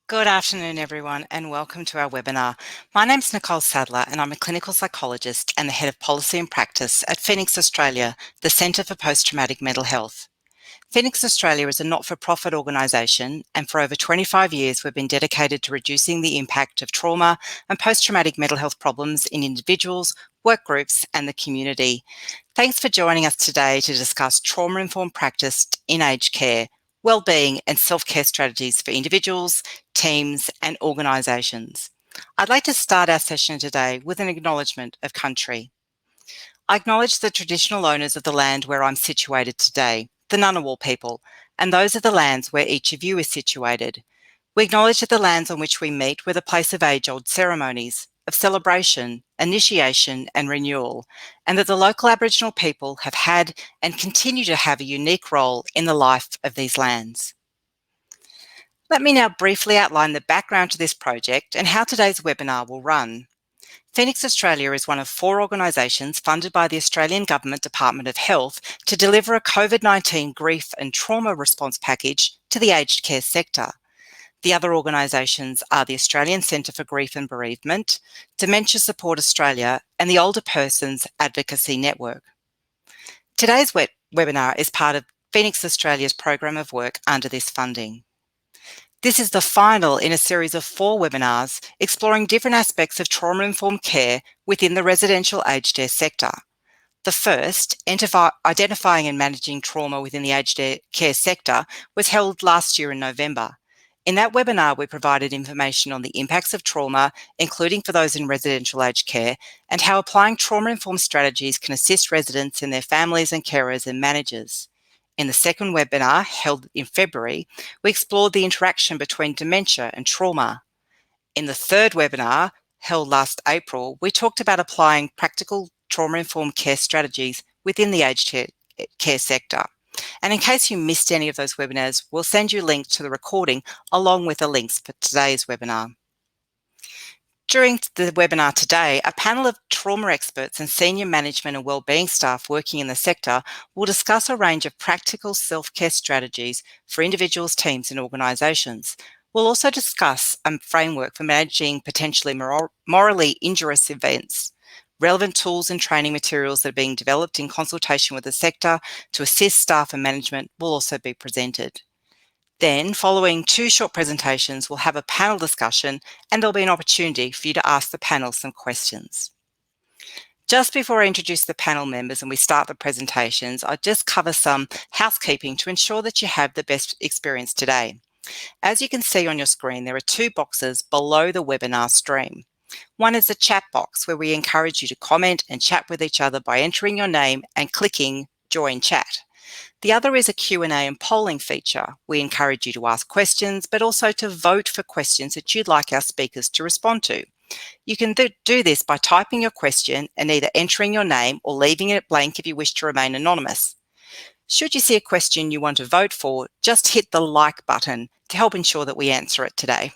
Good afternoon, everyone, and welcome to our webinar. My name's Nicole Sadler, and I'm a clinical psychologist and the head of policy and practice at Phoenix Australia, the Centre for Post-Traumatic Mental Health. Phoenix Australia is a not-for-profit organisation, and for over 25 years we've been dedicated to reducing the impact of trauma and post-traumatic mental health problems in individuals, work groups and the community. Thanks for joining us today to discuss trauma-informed practice in aged care, wellbeing and self-care strategies for individuals, teams and organisations. I'd like to start our session today with an acknowledgement of country. I acknowledge the traditional owners of the land where I'm situated today, the Ngunnawal people, and those of the lands where each of you is situated. We acknowledge that the lands on which we meet were the place of age-old ceremonies, of celebration, initiation and renewal, and that the local Aboriginal people have had and continue to have a unique role in the life of these lands. Let me now briefly outline the background to this project and how today's webinar will run. Phoenix Australia is one of 4 organisations funded by the Australian Government Department of Health to deliver a COVID-19 grief and trauma response package to the aged care sector. The other organisations are the Australian Centre for Grief and Bereavement, Dementia Support Australia and the Older Persons Advocacy Network. Today's webinar is part of Phoenix Australia's program of work under this funding. This is the final in a series of 4 webinars exploring different aspects of trauma-informed care within the residential aged care sector. The first, Identifying and Managing Trauma within the Aged Care Sector, was held last year in November. In that webinar, we provided information on the impacts of trauma, including for those in residential aged care, and how applying trauma-informed strategies can assist residents and their families and carers and managers. In the second webinar, held in February, we explored the interaction between dementia and trauma. In the third webinar, held last April, we talked about applying practical trauma-informed care strategies within the aged care sector. And in case you missed any of those webinars, we'll send you links to the recording along with the links for today's webinar. During the webinar today, a panel of trauma experts and senior management and wellbeing staff working in the sector will discuss a range of practical self-care strategies for individuals, teams and organisations. We'll also discuss a framework for managing potentially morally injurious events. Relevant tools and training materials that are being developed in consultation with the sector to assist staff and management will also be presented. Then, following 2 short presentations, we'll have a panel discussion and there'll be an opportunity for you to ask the panel some questions. Just before I introduce the panel members and we start the presentations, I'll just cover some housekeeping to ensure that you have the best experience today. As you can see on your screen, there are 2 boxes below the webinar stream. One is the chat box where we encourage you to comment and chat with each other by entering your name and clicking Join Chat. The other is a Q&A and polling feature. We encourage you to ask questions, but also to vote for questions that you'd like our speakers to respond to. You can do this by typing your question and either entering your name or leaving it blank if you wish to remain anonymous. Should you see a question you want to vote for, just hit the like button to help ensure that we answer it today.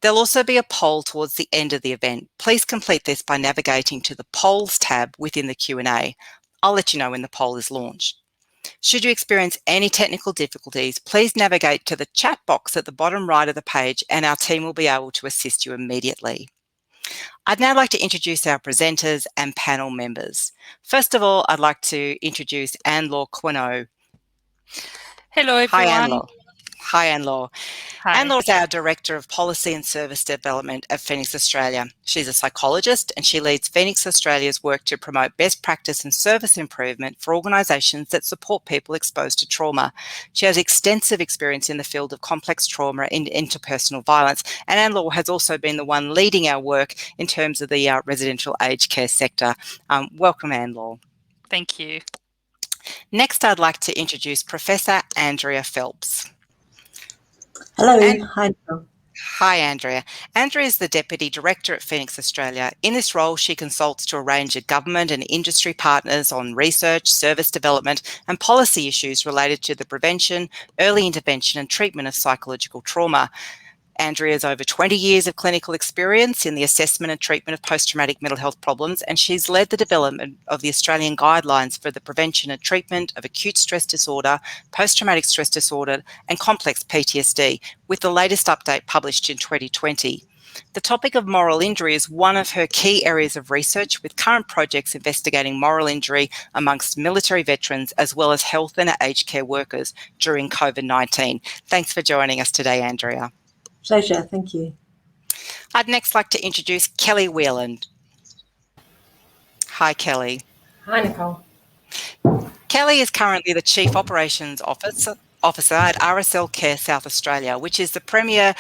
There'll also be a poll towards the end of the event. Please complete this by navigating to the Polls tab within the Q&A. I'll let you know when the poll is launched. Should you experience any technical difficulties, please navigate to the chat box at the bottom right of the page and our team will be able to assist you immediately. I'd now like to introduce our presenters and panel members. First of all, I'd like to introduce Anne-Laure Queneau. Hello, everyone. Hi, Anne-Laure. Hi, Anne-Laure. Hi. Anne-Laure is our Director of Policy and Service Development at Phoenix Australia. She's a psychologist and she leads Phoenix Australia's work to promote best practice and service improvement for organisations that support people exposed to trauma. She has extensive experience in the field of complex trauma and interpersonal violence, and Anne-Laure has also been the one leading our work in terms of the residential aged care sector. Welcome, Anne-Laure. Thank you. Next, I'd like to introduce Professor Andrea Phelps. Hello. Hi. Hi, Andrea. Andrea is the Deputy Director at Phoenix Australia. In this role, she consults to a range of government and industry partners on research, service development and policy issues related to the prevention, early intervention and treatment of psychological trauma. Andrea has over 20 years of clinical experience in the assessment and treatment of post-traumatic mental health problems, and she's led the development of the Australian guidelines for the prevention and treatment of acute stress disorder, post-traumatic stress disorder, and complex PTSD, with the latest update published in 2020. The topic of moral injury is one of her key areas of research, with current projects investigating moral injury amongst military veterans as well as health and aged care workers during COVID-19. Thanks for joining us today, Andrea. Pleasure, thank you. I'd next like to introduce Kelly Wheeland. Hi, Kelly. Hi, Nicole. Kelly is currently the Chief Operations Officer at RSL Care South Australia, which is the premier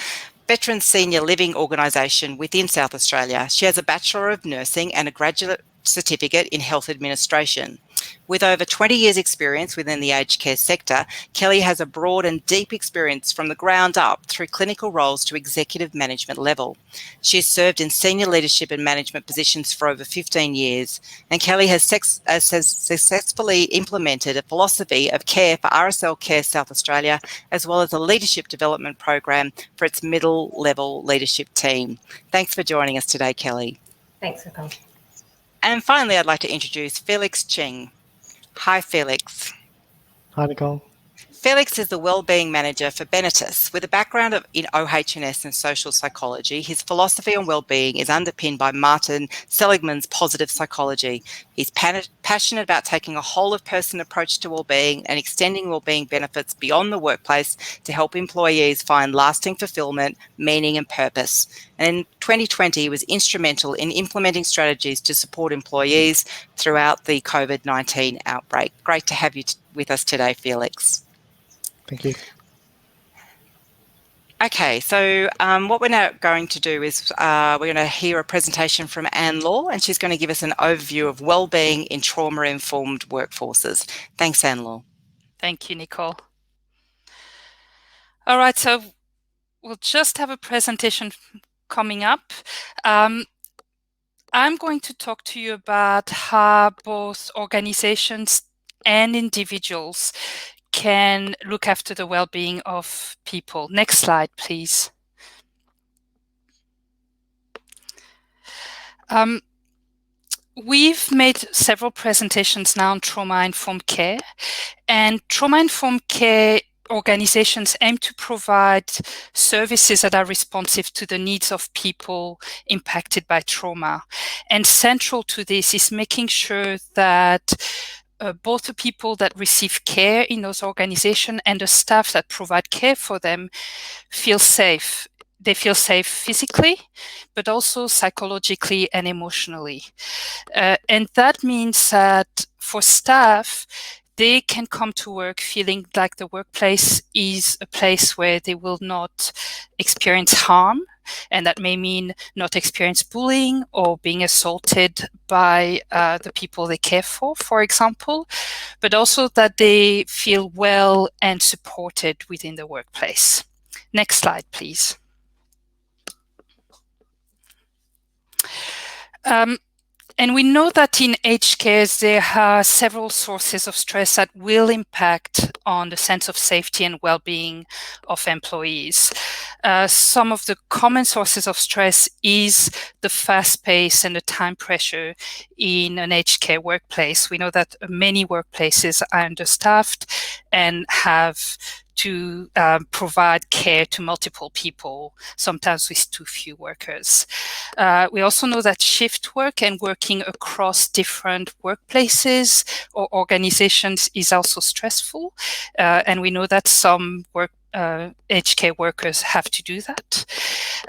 veteran senior living organisation within South Australia. She has a Bachelor of Nursing and a graduate certificate in health administration. With over 20 years' experience within the aged care sector, Kelly has a broad and deep experience from the ground up through clinical roles to executive management level. She has served in senior leadership and management positions for over 15 years, and Kelly has successfully implemented a philosophy of care for RSL Care South Australia, as well as a leadership development program for its middle-level leadership team. Thanks for joining us today, Kelly. Thanks, Nicole. And finally, I'd like to introduce Felix Cheng. Hi, Felix. Hi, Nicole. Felix is the Wellbeing Manager for Benetis. With a background in OH&S and social psychology, his philosophy on wellbeing is underpinned by Martin Seligman's positive psychology. He's passionate about taking a whole-of-person approach to wellbeing and extending wellbeing benefits beyond the workplace to help employees find lasting fulfillment, meaning and purpose. And in 2020, he was instrumental in implementing strategies to support employees throughout the COVID-19 outbreak. Great to have you with us today, Felix. Thank you. Okay, so what we're now going to do is we're going to hear a presentation from Anne Law, and she's going to give us an overview of wellbeing in trauma-informed workforces. Thanks, Anne Law. Thank you, Nicole. All right, so we'll just have a presentation coming up. I'm going to talk to you about how both organizations and individuals can look after the well-being of people. Next slide, please. We've made several presentations now on trauma-informed care, and trauma-informed care organizations aim to provide services that are responsive to the needs of people impacted by trauma. And central to this is making sure that both the people that receive care in those organizations and the staff that provide care for them feel safe. They feel safe physically, but also psychologically and emotionally. And that means that for staff, they can come to work feeling like the workplace is a place where they will not experience harm. And that may mean not experience bullying or being assaulted by the people they care for example, but also that they feel well and supported within the workplace. Next slide, please. And we know that in aged care, there are several sources of stress that will impact on the sense of safety and well-being of employees. Some of the common sources of stress is the fast pace and the time pressure in an aged care workplace. We know that many workplaces are understaffed and have to provide care to multiple people, sometimes with too few workers. We also know that shift work and working across different workplaces or organizations is also stressful. And we know that some aged care workers have to do that.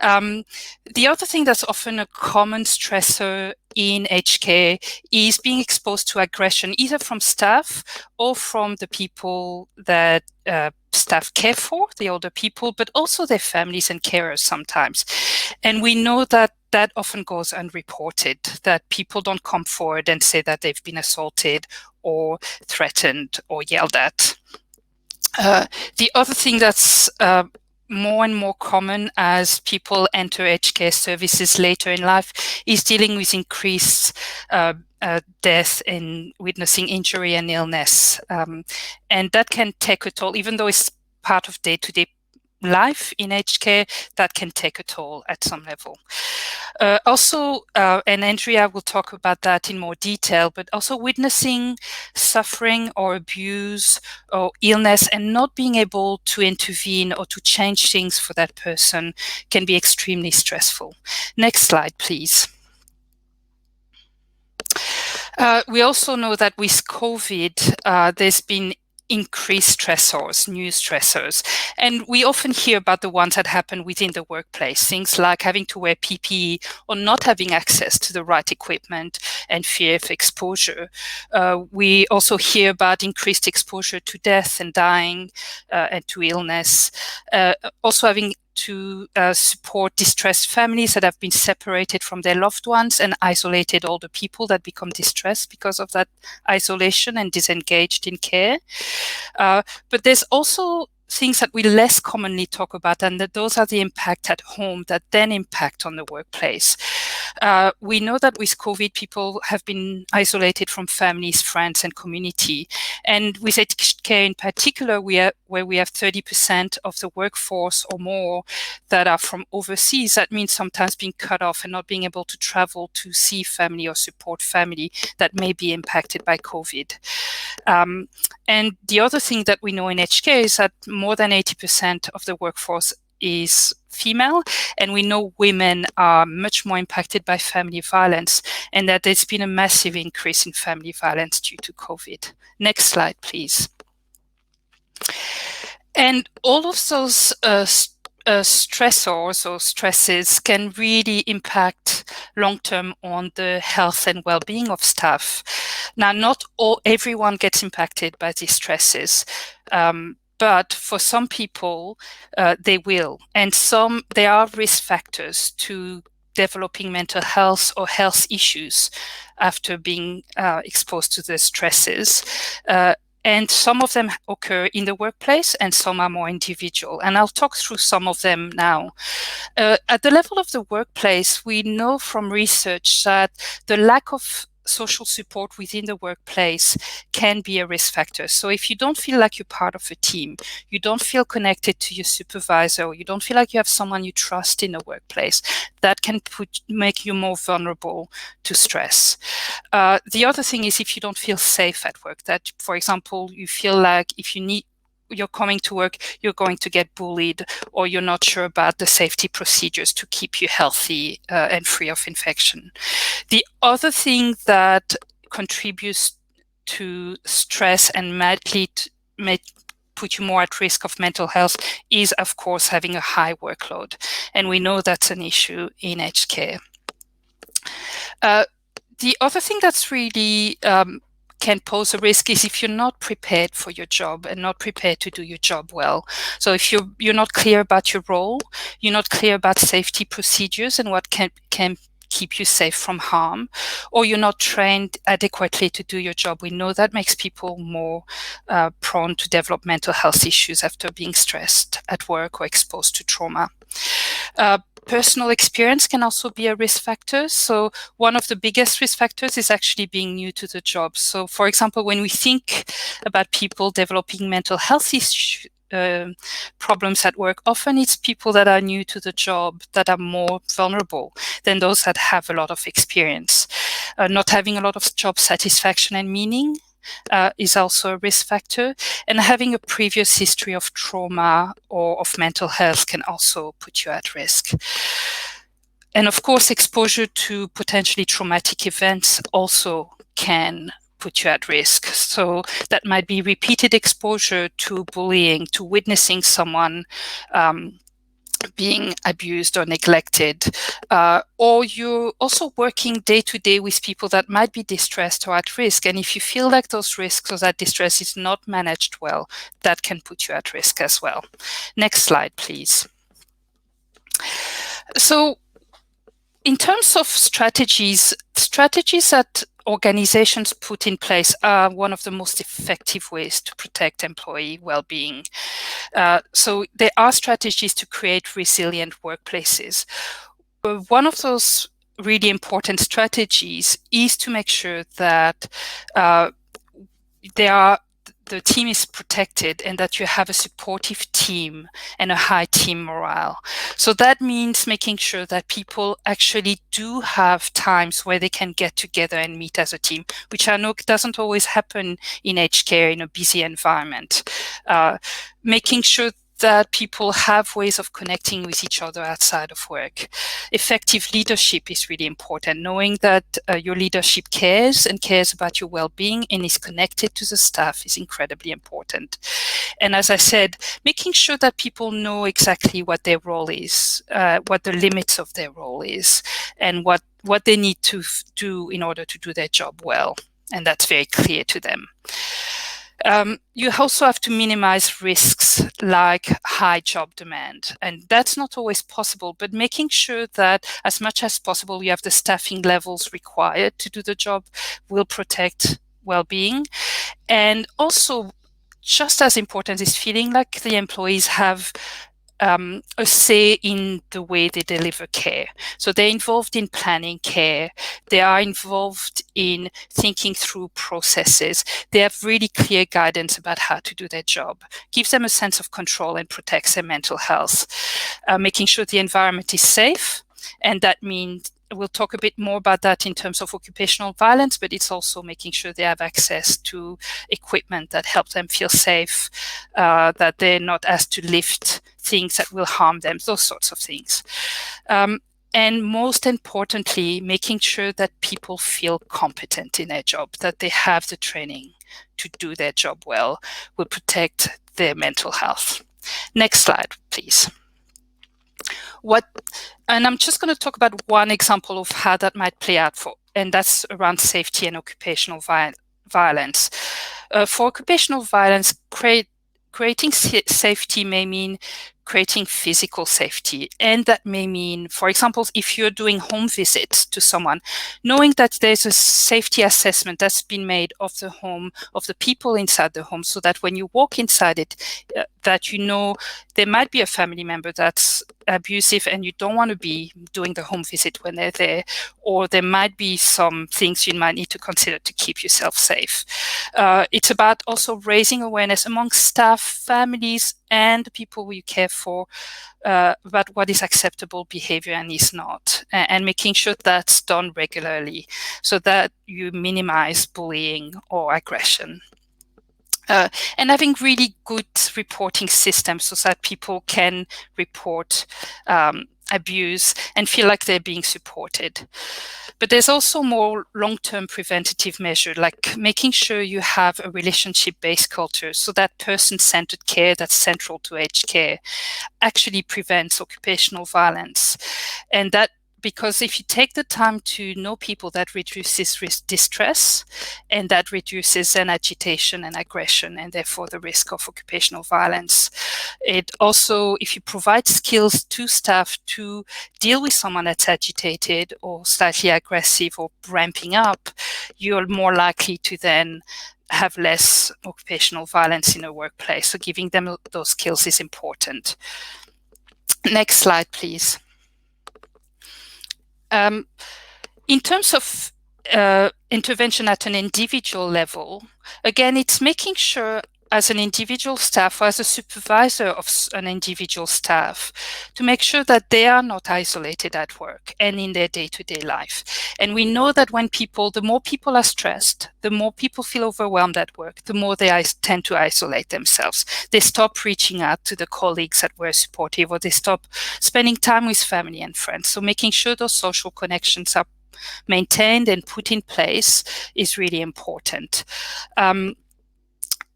The other thing that's often a common stressor in aged care is being exposed to aggression, either from staff or from the people that staff care for, the older people, but also their families and carers sometimes. And we know that that often goes unreported, that people don't come forward and say that they've been assaulted or threatened or yelled at. The other thing that's more and more common as people enter aged care services later in life is dealing with increased death and witnessing injury and illness. And that can take a toll, even though it's part of day-to-day life in aged care that can take a toll at some level. And Andrea will talk about that in more detail, but also witnessing suffering or abuse or illness and not being able to intervene or to change things for that person can be extremely stressful. Next slide, please. We also know that with COVID, there's been increased stressors, new stressors. And we often hear about the ones that happen within the workplace, things like having to wear PPE or not having access to the right equipment and fear of exposure. We also hear about increased exposure to death and dying and to illness. Also having to support distressed families that have been separated from their loved ones and isolated older people that become distressed because of that isolation and disengaged in care. But there's also things that we less commonly talk about, and that those are the impact at home that then impact on the workplace. We know that with COVID, people have been isolated from families, friends, and community. And with aged care in particular, where we have 30% of the workforce or more that are from overseas, that means sometimes being cut off and not being able to travel to see family or support family that may be impacted by COVID. And the other thing that we know in aged care is that more than 80% of the workforce is female, and we know women are much more impacted by family violence, and that there's been a massive increase in family violence due to COVID. Next slide, please. And all of those stressors or stresses can really impact long-term on the health and well-being of staff. Now, not everyone gets impacted by these stresses, but for some people, they will. And there are risk factors to developing mental health or health issues after being exposed to the stresses. And some of them occur in the workplace and some are more individual. And I'll talk through some of them now. At the level of the workplace, we know from research that the lack of social support within the workplace can be a risk factor. So if you don't feel like you're part of a team, you don't feel connected to your supervisor, or you don't feel like you have someone you trust in the workplace, that can make you more vulnerable to stress. The other thing is if you don't feel safe at work, that, for example, you feel like if you're coming to work, you're going to get bullied, or you're not sure about the safety procedures to keep you healthy and free of infection. The other thing that contributes to stress and may put you more at risk of mental health is, of course, having a high workload. And we know that's an issue in aged care. The other thing that's really can pose a risk is if you're not prepared for your job and not prepared to do your job well. So if you're not clear about your role, you're not clear about safety procedures and what can keep you safe from harm, or you're not trained adequately to do your job, we know that makes people more prone to develop mental health issues after being stressed at work or exposed to trauma. Personal experience can also be a risk factor. So one of the biggest risk factors is actually being new to the job. So for example, when we think about people developing mental health issues, problems at work, often it's people that are new to the job that are more vulnerable than those that have a lot of experience. Not having a lot of job satisfaction and meaning is also a risk factor, and having a previous history of trauma or of mental health can also put you at risk. And of course, exposure to potentially traumatic events also can put you at risk. So that might be repeated exposure to bullying, to witnessing someone being abused or neglected, or you're also working day to day with people that might be distressed or at risk. And if you feel like those risks or that distress is not managed well, that can put you at risk as well. Next slide, please. So in terms of strategies that organizations put in place are one of the most effective ways to protect employee well-being. So there are strategies to create resilient workplaces. One of those really important strategies is to make sure that the team is protected and that you have a supportive team and a high team morale. So that means making sure that people actually do have times where they can get together and meet as a team, which I know doesn't always happen in aged care in a busy environment. Making sure that people have ways of connecting with each other outside of work. Effective leadership is really important. Knowing that your leadership cares about your well-being and is connected to the staff is incredibly important. And as I said, making sure that people know exactly what their role is, what the limits of their role is, and what they need to do in order to do their job well. And that's very clear to them. You also have to minimize risks like high job demand. And that's not always possible, but making sure that as much as possible you have the staffing levels required to do the job will protect well-being. And also, just as important is feeling like the employees have a say in the way they deliver care. So they're involved in planning care. They are involved in thinking through processes. They have really clear guidance about how to do their job. Gives them a sense of control and protects their mental health. Making sure the environment is safe, and that means we'll talk a bit more about that in terms of occupational violence, but it's also making sure they have access to equipment that help them feel safe, that they're not asked to lift things that will harm them, those sorts of things. And most importantly, making sure that people feel competent in their job, that they have the training to do their job well, will protect their mental health. Next slide, please. And I'm just going to talk about one example of how that might play out and that's around safety and occupational violence. For occupational violence, creating safety may mean creating physical safety. And that may mean, for example, if you're doing home visits to someone, knowing that there's a safety assessment that's been made of the home, of the people inside the home, so that when you walk inside it, that you know there might be a family member that's abusive and you don't want to be doing the home visit when they're there, or there might be some things you might need to consider to keep yourself safe. It's about also raising awareness among staff, families, and the people you care for about what is acceptable behavior and is not, and making sure that's done regularly so that you minimize bullying or aggression. And having really good reporting systems so that people can report abuse and feel like they're being supported. But there's also more long-term preventative measures, like making sure you have a relationship-based culture so that person-centered care that's central to aged care actually prevents occupational violence. And that because if you take the time to know people, that reduces distress, and that reduces then agitation and aggression, and therefore the risk of occupational violence. It also, if you provide skills to staff to deal with someone that's agitated or slightly aggressive or ramping up, you're more likely to then have less occupational violence in a workplace. So giving them those skills is important. Next slide, please. In terms of intervention at an individual level, again, it's making sure as an individual staff or as a supervisor of an individual staff to make sure that they are not isolated at work and in their day-to-day life. And we know that the more people are stressed, the more people feel overwhelmed at work, the more they tend to isolate themselves. They stop reaching out to the colleagues that were supportive, or they stop spending time with family and friends. So making sure those social connections are maintained and put in place is really important.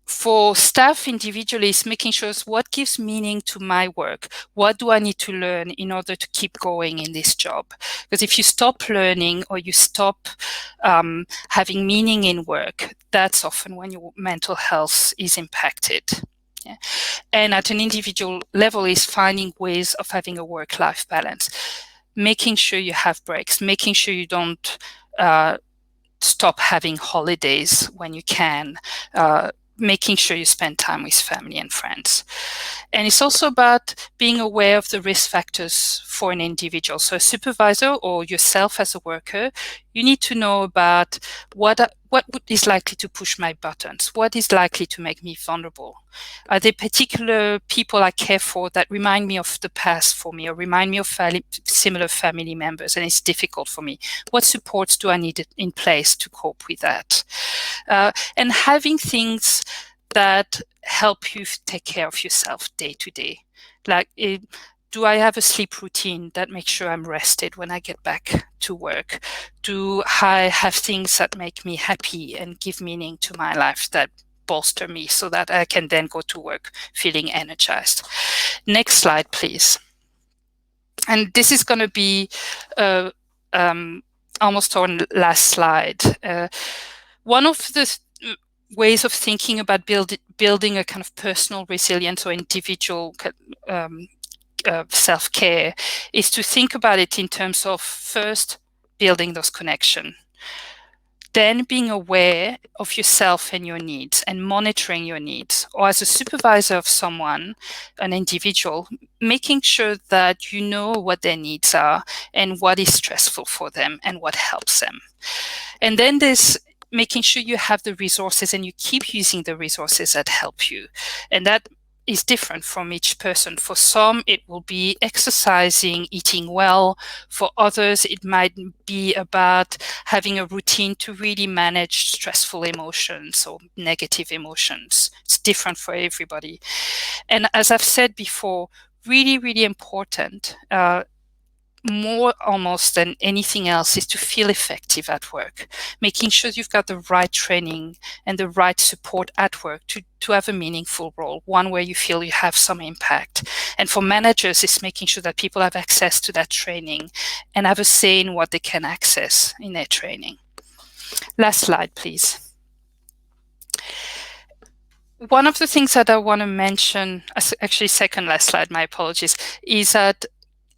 For staff individually, is making sure what gives meaning to my work. What do I need to learn in order to keep going in this job? Because if you stop learning or you stop having meaning in work, that's often when your mental health is impacted. Yeah. And at an individual level is finding ways of having a work-life balance, making sure you have breaks, making sure you don't stop having holidays when you can, making sure you spend time with family and friends. And it's also about being aware of the risk factors for an individual. So a supervisor or yourself as a worker, you need to know about what what is likely to push my buttons? What is likely to make me vulnerable? Are there particular people I care for that remind me of the past for me, or remind me of similar family members, and it's difficult for me? What supports do I need in place to cope with that? And having things that help you take care of yourself day to day. Like, do I have a sleep routine that makes sure I'm rested when I get back to work? Do I have things that make me happy and give meaning to my life, that bolster me so that I can then go to work feeling energized? Next slide, please. And this is going to be almost our last slide. One of the ways of thinking about building a kind of personal resilience or individual self-care is to think about it in terms of first building those connections, then being aware of yourself and your needs and monitoring your needs, or as a supervisor of someone, an individual, making sure that you know what their needs are and what is stressful for them and what helps them. And then there's making sure you have the resources and you keep using the resources that help you. And that is different from each person. For some, it will be exercising, eating well. For others, it might be about having a routine to really manage stressful emotions or negative emotions. It's different for everybody. And as I've said before, really, really important, more almost than anything else, is to feel effective at work, making sure you've got the right training and the right support at work to have a meaningful role, one where you feel you have some impact. And for managers, it's making sure that people have access to that training and have a say in what they can access in their training. Last slide, please. One of the things that I want to mention, actually second last slide, my apologies, is that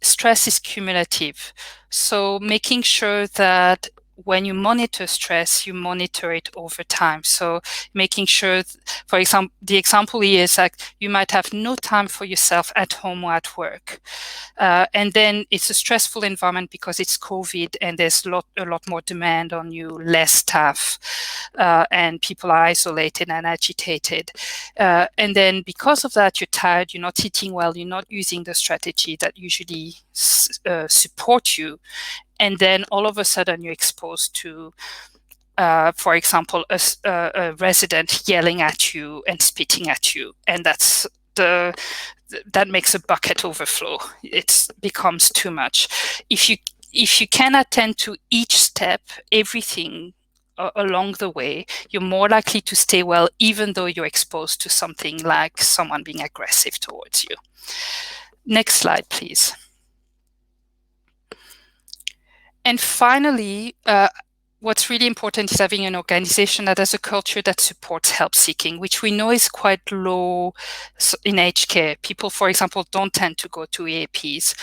stress is cumulative. So making sure that when you monitor stress, you monitor it over time. So making sure, for example, the example here is like you might have no time for yourself at home or at work. And then it's a stressful environment because it's COVID and there's a lot more demand on you, less staff, and people are isolated and agitated. And then because of that, you're tired, you're not eating well, you're not using the strategy that usually support you. And then all of a sudden you're exposed to, for example, a resident yelling at you and spitting at you. And that makes a bucket overflow. It becomes too much. If you can attend to each step, everything along the way, you're more likely to stay well, even though you're exposed to something like someone being aggressive towards you. Next slide, please. And finally, what's really important is having an organization that has a culture that supports help seeking, which we know is quite low in aged care. People, for example, don't tend to go to EAPs.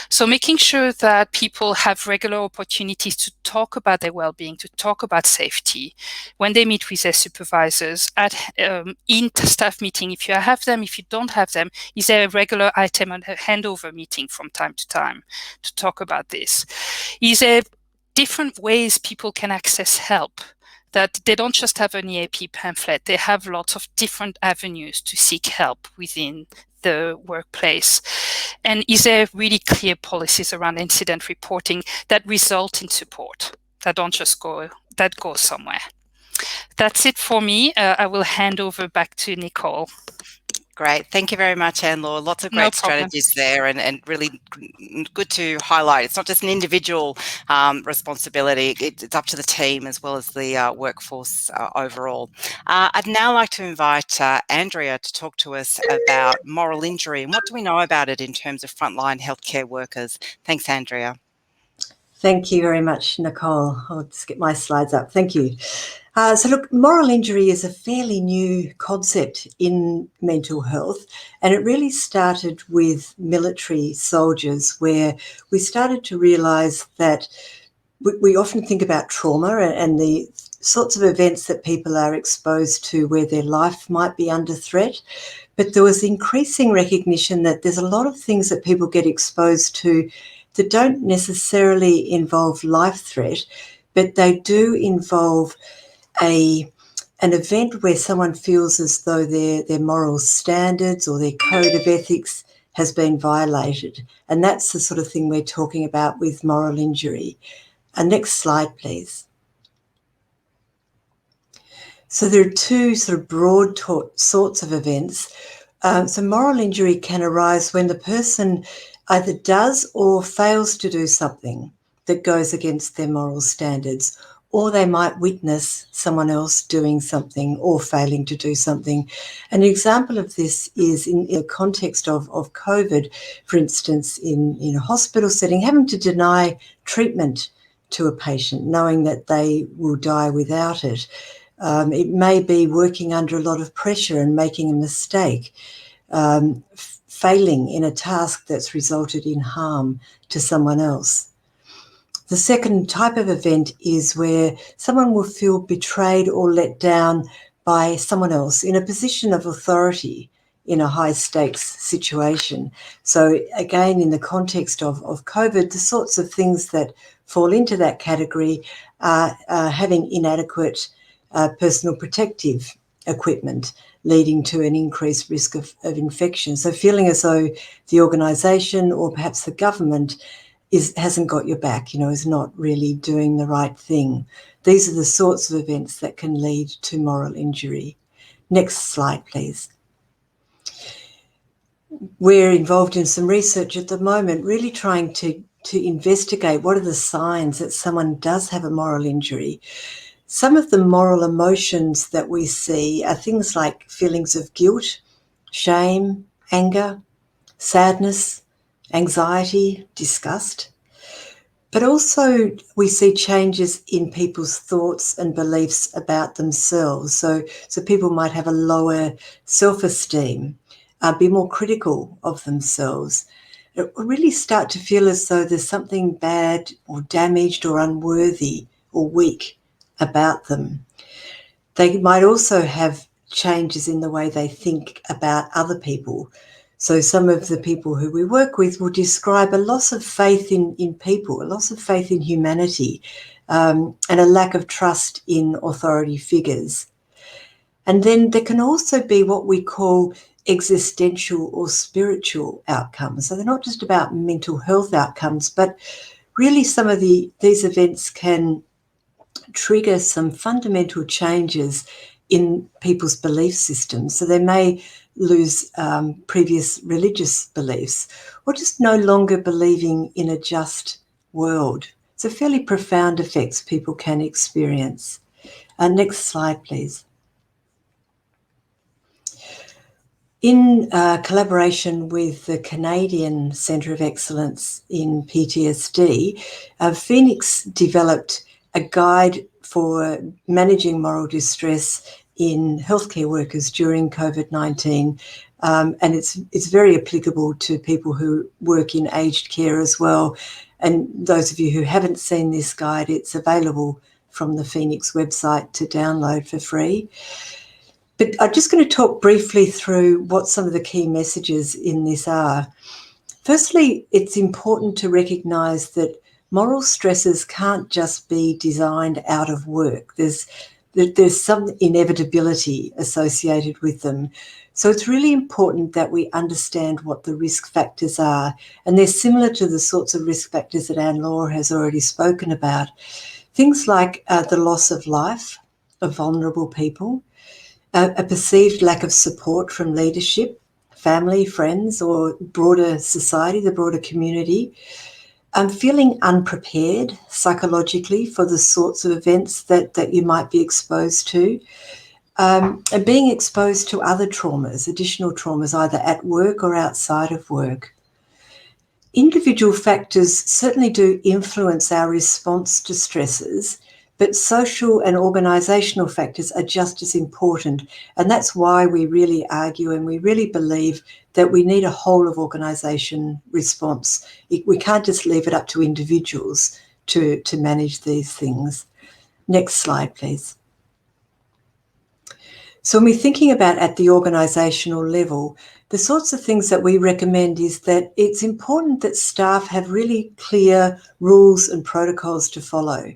So making sure that people have regular opportunities to talk about their well-being, to talk about safety when they meet with their supervisors in staff meeting. If you have them, if you don't have them, is there a regular item on a handover meeting from time to time to talk about this? Is there different ways people can access help, that they don't just have an EAP pamphlet, they have lots of different avenues to seek help within the workplace? And is there really clear policies around incident reporting that result in support, that don't just go somewhere? That's it for me. I will hand over back to Nicole. Great. Thank you very much, Anne-Laure. Lots of great strategies there, and really good to highlight. It's not just an individual responsibility. It's up to the team as well as the workforce overall. I'd now like to invite Andrea to talk to us about moral injury and what do we know about it in terms of frontline healthcare workers. Thanks, Andrea. Thank you very much, Nicole. I'll just get my slides up. Thank you. So look, moral injury is a fairly new concept in mental health, and it really started with military soldiers, where we started to realise that we often think about trauma and the sorts of events that people are exposed to where their life might be under threat. But there was increasing recognition that there's a lot of things that people get exposed to that don't necessarily involve life threat, but they do involve an event where someone feels as though their moral standards or their code of ethics has been violated. And that's the sort of thing we're talking about with moral injury. Next slide, please. So there are two sort of broad sorts of events. So moral injury can arise when the person either does or fails to do something that goes against their moral standards, or they might witness someone else doing something or failing to do something. An example of this is in the context of COVID, for instance, in a hospital setting, having to deny treatment to a patient, knowing that they will die without it. It may be working under a lot of pressure and making a mistake, failing in a task that's resulted in harm to someone else. The second type of event is where someone will feel betrayed or let down by someone else in a position of authority in a high-stakes situation. So again, in the context of COVID, the sorts of things that fall into that category are having inadequate personal protective equipment, leading to an increased risk of infection. So feeling as though the organisation or perhaps the government hasn't got your back, is not really doing the right thing. These are the sorts of events that can lead to moral injury. Next slide, please. We're involved in some research at the moment, really trying to investigate what are the signs that someone does have a moral injury. Some of the moral emotions that we see are things like feelings of guilt, shame, anger, sadness, anxiety, disgust. But also we see changes in people's thoughts and beliefs about themselves. So people might have a lower self-esteem, be more critical of themselves, really start to feel as though there's something bad or damaged or unworthy or weak about them. They might also have changes in the way they think about other people. So some of the people who we work with will describe a loss of faith in people, a loss of faith in humanity, and a lack of trust in authority figures. And then there can also be what we call existential or spiritual outcomes. So they're not just about mental health outcomes, but really some of these events can trigger some fundamental changes in people's belief systems. So they may lose previous religious beliefs or just no longer believing in a just world. So fairly profound effects people can experience. Next slide, please. In collaboration with the Canadian Centre of Excellence in PTSD, Phoenix developed a guide for managing moral distress in healthcare workers during COVID-19, and it's very applicable to people who work in aged care as well. And those of you who haven't seen this guide, it's available from the Phoenix website to download for free. But I'm just going to talk briefly through what some of the key messages in this are. Firstly, it's important to recognise that moral stresses can't just be designed out of work. There's some inevitability associated with them. So it's really important that we understand what the risk factors are. And they're similar to the sorts of risk factors that Anne-Laure has already spoken about. Things like the loss of life of vulnerable people, a perceived lack of support from leadership, family, friends, or broader society, the broader community, feeling unprepared psychologically for the sorts of events that you might be exposed to, and being exposed to other traumas, additional traumas, either at work or outside of work. Individual factors certainly do influence our response to stresses, but social and organisational factors are just as important. And that's why we really argue and we really believe that we need a whole of organisation response. We can't just leave it up to individuals to manage these things. Next slide, please. So when we're thinking about at the organisational level, the sorts of things that we recommend is that it's important that staff have really clear rules and protocols to follow.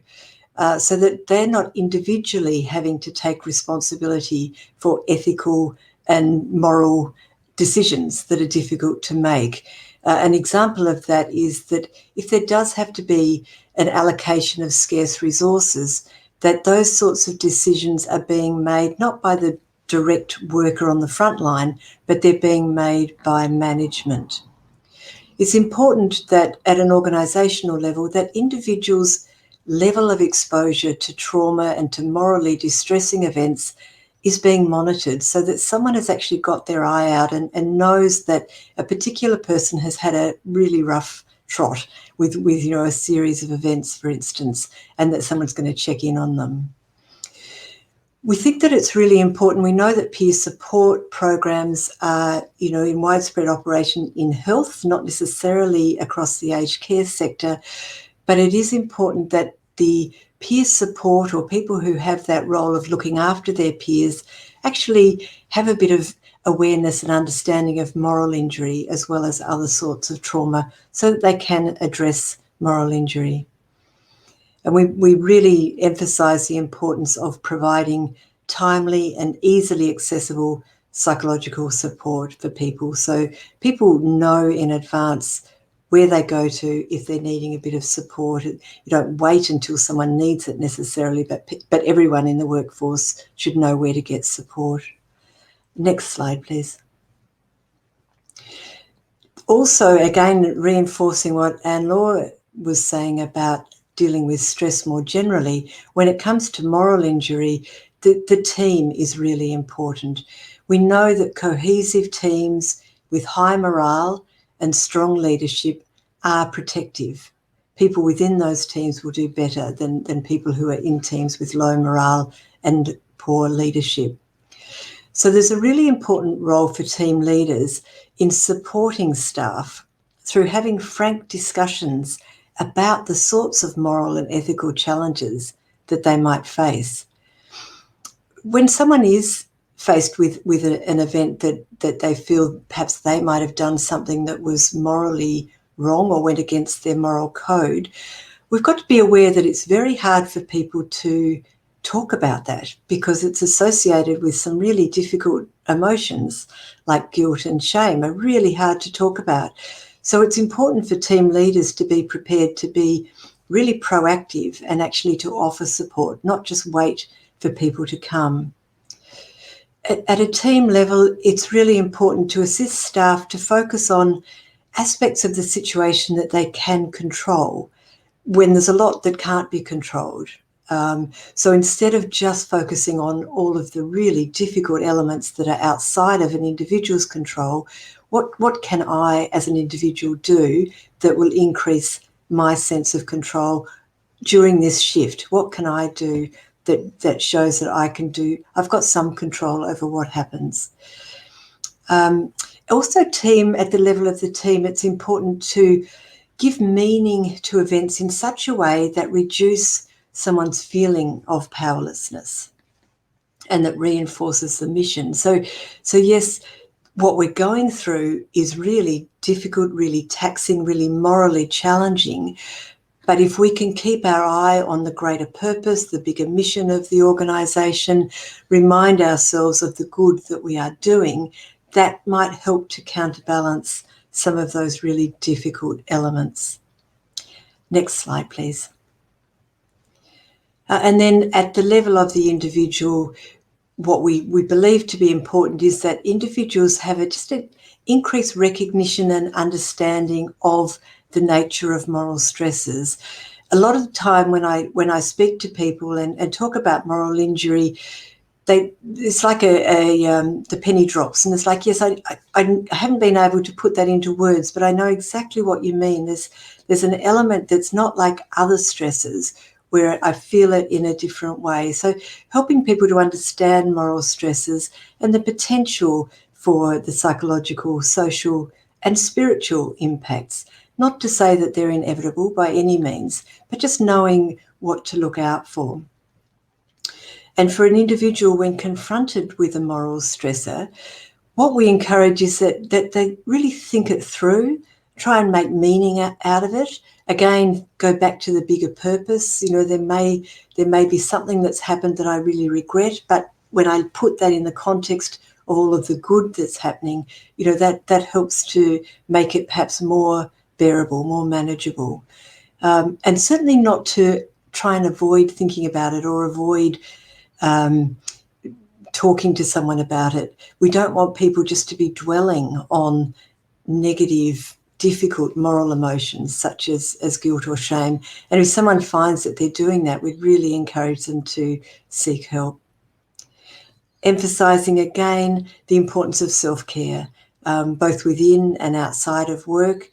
so that they're not individually having to take responsibility for ethical and moral decisions that are difficult to make. An example of that is that if there does have to be an allocation of scarce resources, that those sorts of decisions are being made not by the direct worker on the front line, but they're being made by management. It's important that at an organisational level that individuals' level of exposure to trauma and to morally distressing events is being monitored so that someone has actually got their eye out and knows that a particular person has had a really rough trot with a series of events, for instance, and that someone's going to check in on them. We think that it's really important. We know that peer support programs are, in widespread operation in health, not necessarily across the aged care sector, but it is important that the peer support or people who have that role of looking after their peers actually have a bit of awareness and understanding of moral injury as well as other sorts of trauma so that they can address moral injury. And we really emphasise the importance of providing timely and easily accessible psychological support for people. So people know in advance where they go to if they're needing a bit of support. You don't wait until someone needs it necessarily, but everyone in the workforce should know where to get support. Next slide, please. Also, again, reinforcing what Anne-Laure was saying about dealing with stress more generally, when it comes to moral injury, the team is really important. We know that cohesive teams with high morale and strong leadership are protective. People within those teams will do better than people who are in teams with low morale and poor leadership. So there's a really important role for team leaders in supporting staff through having frank discussions about the sorts of moral and ethical challenges that they might face. When someone is faced with an event that they feel perhaps they might have done something that was morally wrong or went against their moral code, we've got to be aware that it's very hard for people to talk about that because it's associated with some really difficult emotions like guilt and shame are really hard to talk about. So it's important for team leaders to be prepared to be really proactive and actually to offer support, not just wait for people to come. At a team level, it's really important to assist staff to focus on aspects of the situation that they can control when there's a lot that can't be controlled. So instead of just focusing on all of the really difficult elements that are outside of an individual's control, what can I as an individual do that will increase my sense of control during this shift? What can I do that shows that I've got some control over what happens? Also, at the level of the team, it's important to give meaning to events in such a way that reduce someone's feeling of powerlessness and that reinforces the mission. So yes, what we're going through is really difficult, really taxing, really morally challenging. But if we can keep our eye on the greater purpose, the bigger mission of the organisation, remind ourselves of the good that we are doing, that might help to counterbalance some of those really difficult elements. Next slide, please. And then at the level of the individual, what we believe to be important is that individuals have just an increased recognition and understanding of the nature of moral stresses. A lot of the time when I speak to people and talk about moral injury, it's like the penny drops, and it's like, yes, I haven't been able to put that into words, but I know exactly what you mean. There's an element that's not like other stresses where I feel it in a different way. So helping people to understand moral stresses and the potential for the psychological, social and spiritual impacts. Not to say that they're inevitable by any means, but just knowing what to look out for. And for an individual, when confronted with a moral stressor, what we encourage is that they really think it through try and make meaning out of it. Again, go back to the bigger purpose. There may be something that's happened that I really regret, but when I put that in the context of all of the good that's happening, that helps to make it perhaps more bearable, more manageable. And certainly not to try and avoid thinking about it or avoid talking to someone about it. We don't want people just to be dwelling on negative, difficult moral emotions such as guilt or shame. And if someone finds that they're doing that, we'd really encourage them to seek help. Emphasising again the importance of self-care, both within and outside of work,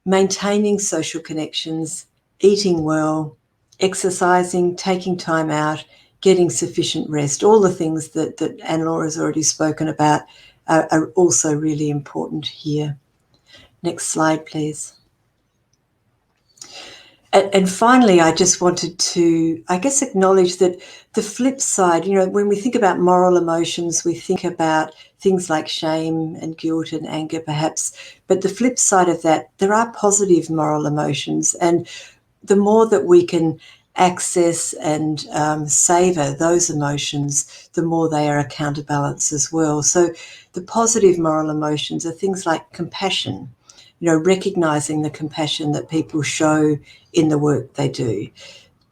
maintaining social connections, eating well, exercising, taking time out, getting sufficient rest, all the things that Anne-Laura has already spoken about are also really important here. Next slide, please. And finally, I just wanted to, acknowledge that the flip side, when we think about moral emotions, we think about things like shame and guilt and anger, perhaps. But the flip side of that, there are positive moral emotions. And the more that we can access and savour those emotions, the more they are a counterbalance as well. So the positive moral emotions are things like compassion, recognising the compassion that people show in the work they do.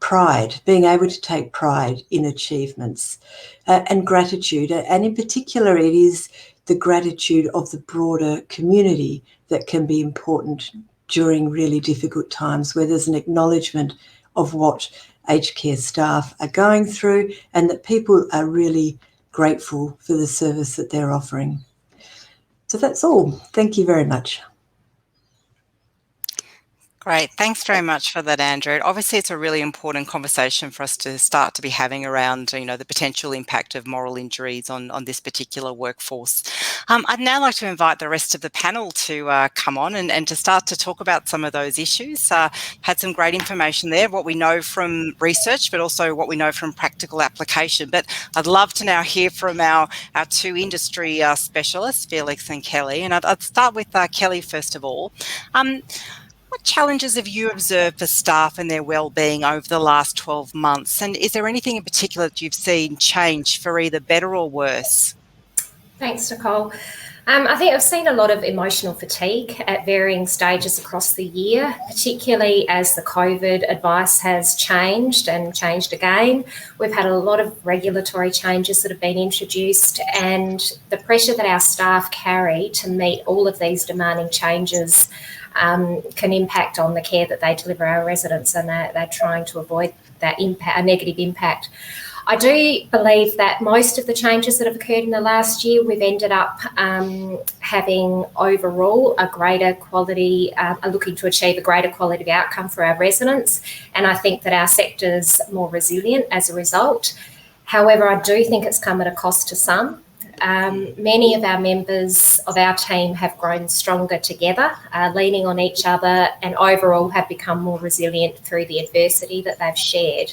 Pride, being able to take pride in achievements, and gratitude. And in particular, it is the gratitude of the broader community that can be important during really difficult times, where there's an acknowledgement of what aged care staff are going through and that people are really grateful for the service that they're offering. So that's all. Thank you very much. Great. Thanks very much for that, Andrew. Obviously, it's a really important conversation for us to start to be having around, the potential impact of moral injuries on this particular workforce. I'd now like to invite the rest of the panel to come on and to start to talk about some of those issues. Had some great information there, what we know from research, but also what we know from practical application. But I'd love to now hear from our two industry specialists, Felix and Kelly. And I'd start with Kelly first of all. What challenges have you observed for staff and their wellbeing over the last 12 months? And is there anything in particular that you've seen change for either better or worse? Thanks, Nicole. I think I've seen a lot of emotional fatigue at varying stages across the year, particularly as the COVID advice has changed and changed again. We've had a lot of regulatory changes that have been introduced, and the pressure that our staff carry to meet all of these demanding changes can impact on the care that they deliver our residents, and they're trying to avoid that impact, a negative impact. I do believe that most of the changes that have occurred in the last year, we've ended up having overall a greater quality, looking to achieve a greater quality of outcome for our residents. And I think that our sector's more resilient as a result. However, I do think it's come at a cost to some. Many of our members of our team have grown stronger together, leaning on each other, and overall have become more resilient through the adversity that they've shared.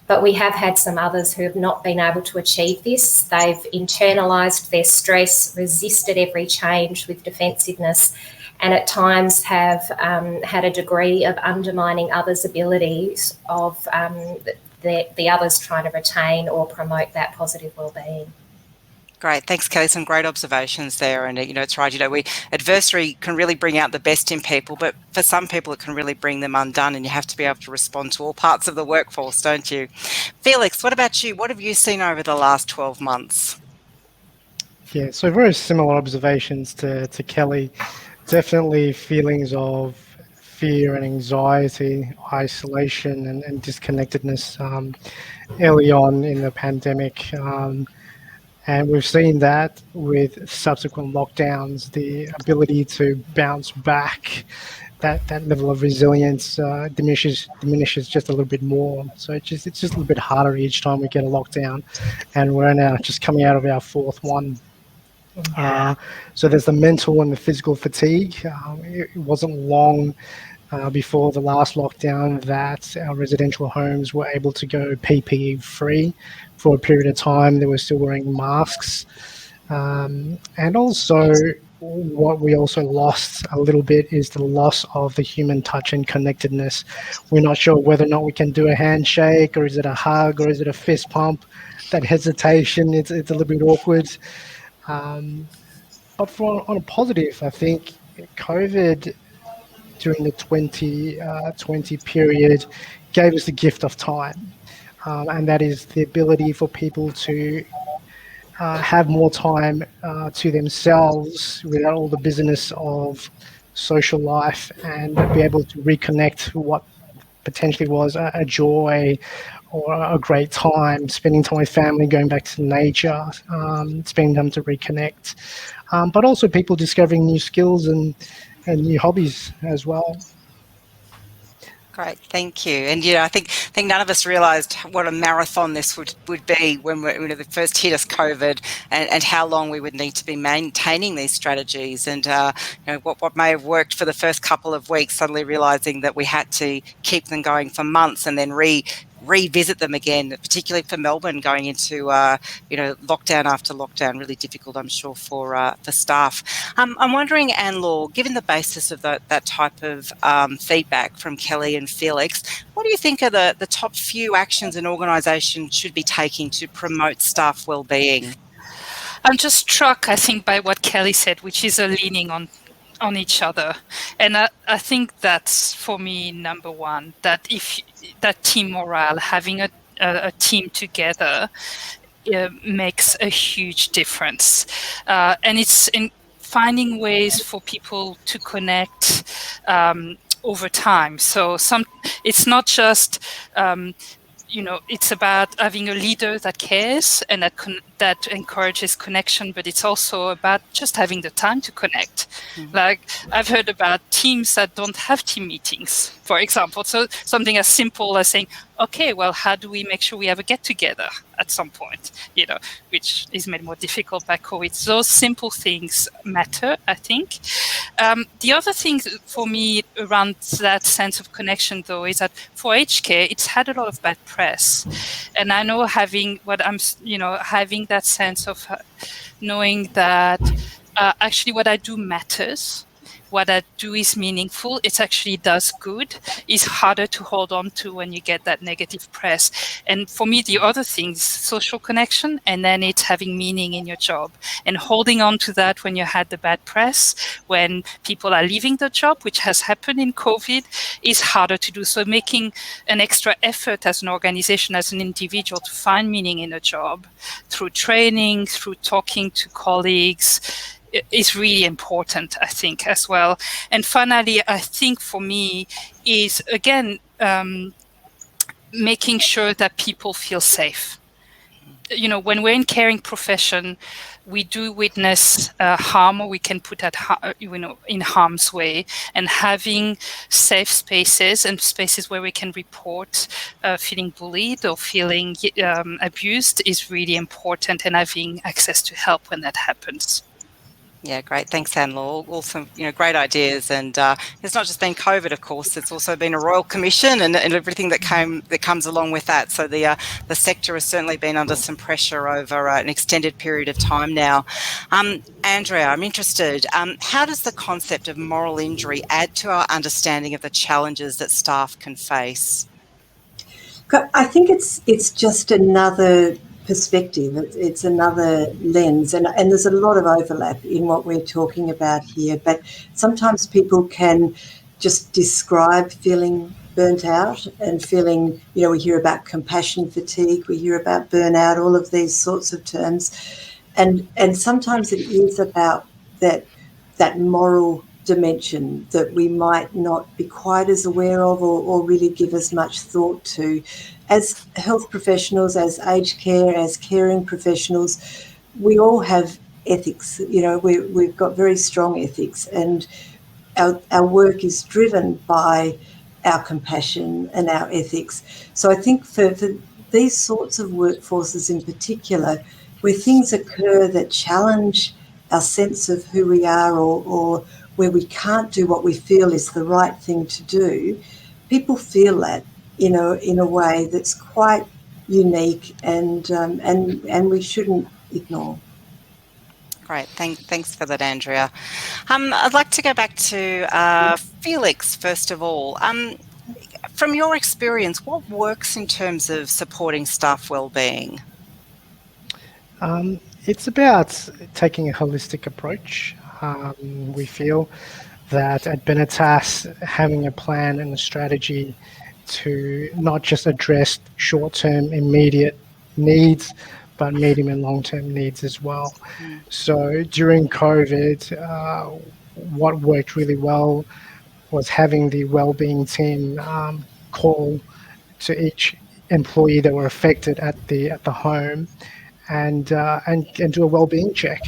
But we have had some others who have not been able to achieve this. They've internalised their stress, resisted every change with defensiveness, and at times have had a degree of undermining others' abilities of the others trying to retain or promote that positive wellbeing. Great. Thanks, Kelly. Some great observations there. And, it's right. Adversity can really bring out the best in people, but for some people it can really bring them undone, and you have to be able to respond to all parts of the workforce, don't you? Felix, what about you? What have you seen over the last 12 months? Yeah, so very similar observations to Kelly. Definitely feelings of fear and anxiety, isolation and disconnectedness early on in the pandemic. And we've seen that with subsequent lockdowns, the ability to bounce back, that level of resilience diminishes just a little bit more. So it's just a little bit harder each time we get a lockdown, and we're now just coming out of our fourth one. So there's the mental and the physical fatigue. It wasn't long before the last lockdown that our residential homes were able to go PPE free for a period of time. They were still wearing masks. And also what we also lost a little bit is the loss of the human touch and connectedness. We're not sure whether or not we can do a handshake, or is it a hug, or is it a fist pump. That hesitation, it's a little bit awkward. But on a positive, I think COVID during the 2020 period gave us the gift of time. And that is the ability for people to have more time to themselves without all the business of social life, and be able to reconnect what potentially was a joy or a great time, spending time with family, going back to nature, spending time to reconnect. But also people discovering new skills and new hobbies as well. Great, thank you. And I think none of us realised what a marathon this would be when they first hit us COVID, and how long we would need to be maintaining these strategies. And what may have worked for the first couple of weeks, suddenly realising that we had to keep them going for months and then revisit them again, particularly for Melbourne going into lockdown after lockdown. Really difficult, I'm sure, for staff. I'm wondering, Anne-Laure, given the basis of that type of feedback from Kelly and Felix, what do you think are the top few actions an organisation should be taking to promote staff wellbeing? I'm just struck, I think, by what Kelly said, which is a leaning on each other. And I think that's, for me, number one, that that team morale, having a team together makes a huge difference. And it's in finding ways for people to connect over time. So it's not just it's about having a leader that cares and that encourages connection, but it's also about just having the time to connect. Mm-hmm. Like, I've heard about teams that don't have team meetings, for example. So something as simple as saying, okay, well, how do we make sure we have a get together at some point, which is made more difficult by COVID. Those simple things matter, I think. The other thing for me around that sense of connection, though, is that for aged care, it's had a lot of bad press. And I know having that sense of knowing that actually what I do matters, what I do is meaningful, it actually does good, is harder to hold on to when you get that negative press. And for me, the other things, social connection, and then it's having meaning in your job. And holding on to that when you had the bad press, when people are leaving the job, which has happened in COVID, is harder to do. So making an extra effort as an organization, as an individual, to find meaning in a job through training, through talking to colleagues, is really important, I think, as well. And finally, I think for me is, again, making sure that people feel safe. When we're in caring profession, we do witness harm, or we can put that in harm's way. And having safe spaces and spaces where we can report feeling bullied or feeling abused is really important, and having access to help when that happens. Yeah, great. Thanks, Anne-Laure. All some great ideas. And it's not just been COVID, of course. It's also been a Royal Commission and everything that comes along with that. So the sector has certainly been under some pressure over an extended period of time now. Andrea, I'm interested. How does the concept of moral injury add to our understanding of the challenges that staff can face? I think it's just another perspective. It's another lens, and there's a lot of overlap in what we're talking about here. But sometimes people can just describe feeling burnt out and feeling, we hear about compassion fatigue, we hear about burnout, all of these sorts of terms, and sometimes it is about that moral dimension that we might not be quite as aware of or really give as much thought to. As health professionals, as aged care, as caring professionals, we all have ethics. We've got very strong ethics, and our work is driven by our compassion and our ethics. So I think for these sorts of workforces in particular, where things occur that challenge our sense of who we are, or where we can't do what we feel is the right thing to do, people feel that in a way that's quite unique, and we shouldn't ignore. Great. Thanks for that, Andrea. I'd like to go back to Felix, first of all. From your experience, what works in terms of supporting staff wellbeing? It's about taking a holistic approach. We feel that at Benetas, having a plan and a strategy to not just address short-term immediate needs, but medium and long-term needs as well. So during COVID, what worked really well was having the wellbeing team call to each employee that were affected at the home and do a wellbeing check.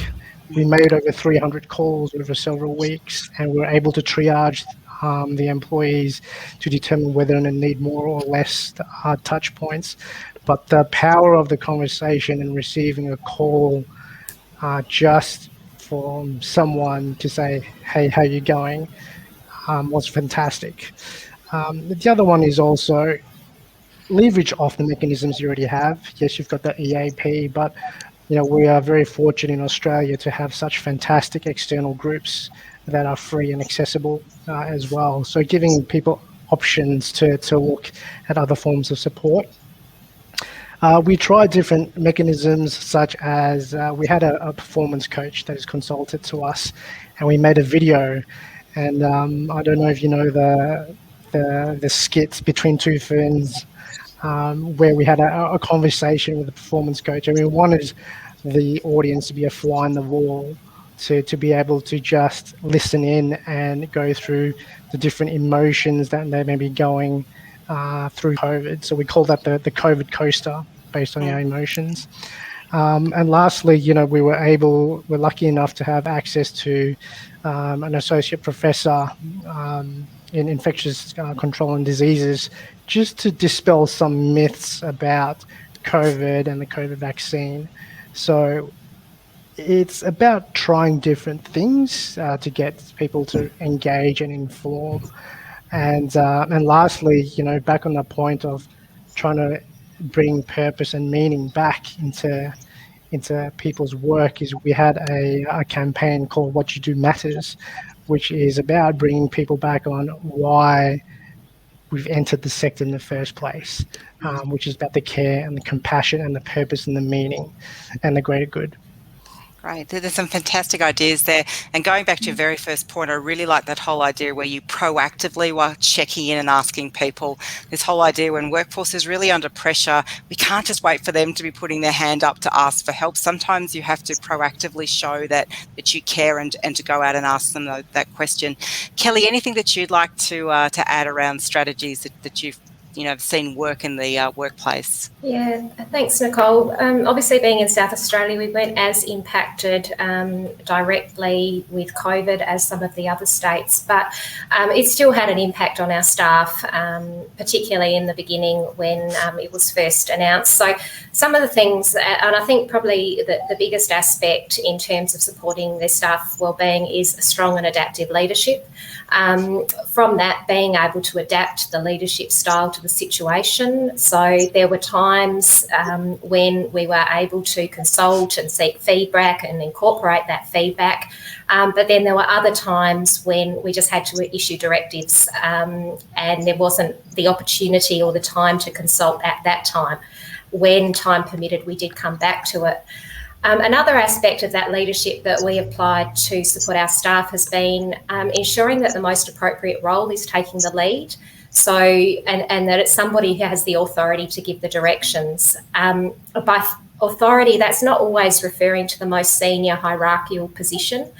We made over 300 calls over several weeks, and we were able to triage the employees to determine whether they need more or less touch points. But the power of the conversation and receiving a call just from someone to say, "Hey, how you going?" Was fantastic. The other one is also leverage off the mechanisms you already have. Yes, you've got the EAP, but we are very fortunate in Australia to have such fantastic external groups that are free and accessible as well. So giving people options to look at other forms of support. We tried different mechanisms, such as we had a performance coach that is consulted to us, and we made a video. And I don't know if you know the skit Between Two Ferns, where we had a conversation with the performance coach, and we wanted the audience to be a fly in the wall, to be able to just listen in and go through the different emotions that they may be going through COVID. So we call that the COVID coaster, based on our emotions. And lastly, we're lucky enough to have access to an associate professor in infectious control and diseases, just to dispel some myths about COVID and the COVID vaccine. So it's about trying different things to get people to engage and inform. And lastly, back on the point of trying to bring purpose and meaning back into people's work, is we had a campaign called What You Do Matters, which is about bringing people back on why we've entered the sector in the first place, which is about the care and the compassion and the purpose and the meaning and the greater good. Great. There's some fantastic ideas there. And going back to your very first point, I really like that whole idea where you proactively were checking in and asking people. This whole idea when workforce is really under pressure, we can't just wait for them to be putting their hand up to ask for help. Sometimes you have to proactively show that you care and to go out and ask them that question. Kelly, anything that you'd like to add around strategies that you've seen work in the workplace? Yeah, thanks, Nicole. Obviously, being in South Australia, we weren't as impacted directly with COVID as some of the other states, but it still had an impact on our staff, particularly in the beginning when it was first announced. So some of the things, and I think probably the biggest aspect in terms of supporting their staff wellbeing is a strong and adaptive leadership. From that, being able to adapt the leadership style to the situation. So there were times when we were able to consult and seek feedback and incorporate that feedback, but then there were other times when we just had to issue directives and there wasn't the opportunity or the time to consult at that time. When time permitted, we did come back to it. Another aspect of that leadership that we applied to support our staff has been ensuring that the most appropriate role is taking the lead. So, and that it's somebody who has the authority to give the directions. By authority, that's not always referring to the most senior hierarchical position,